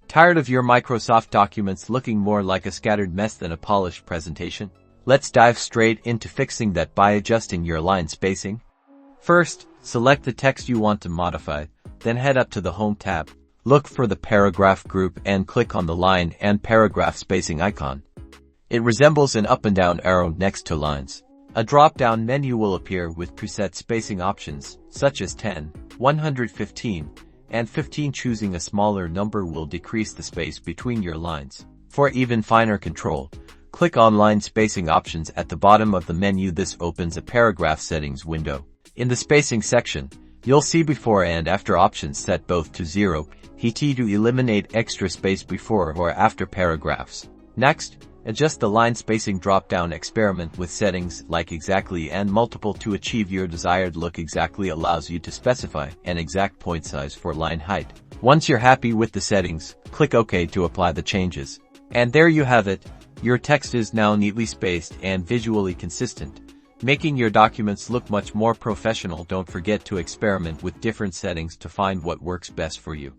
Tired of your Microsoft documents looking more like a scattered mess than a polished presentation? Let's dive straight into fixing that by adjusting your line spacing. First, select the text you want to modify, then head up to the Home tab. Look for the paragraph group and click on the line and paragraph spacing icon. It resembles an up and down arrow next to lines. A drop-down menu will appear with preset spacing options, such as 10, 115, and 15. Choosing a smaller number will decrease the space between your lines. For even finer control, click on Line Spacing Options at the bottom of the menu. This opens a paragraph settings window. In the spacing section, you'll see before and after options set both to 0 pt to eliminate extra space before or after paragraphs. Next, adjust the line spacing drop-down. Experiment with settings like exactly and multiple to achieve your desired look. Exactly allows you to specify an exact point size for line height. Once you're happy with the settings, click OK to apply the changes. And there you have it. Your text is now neatly spaced and visually consistent, making your documents look much more professional. Don't forget to experiment with different settings to find what works best for you.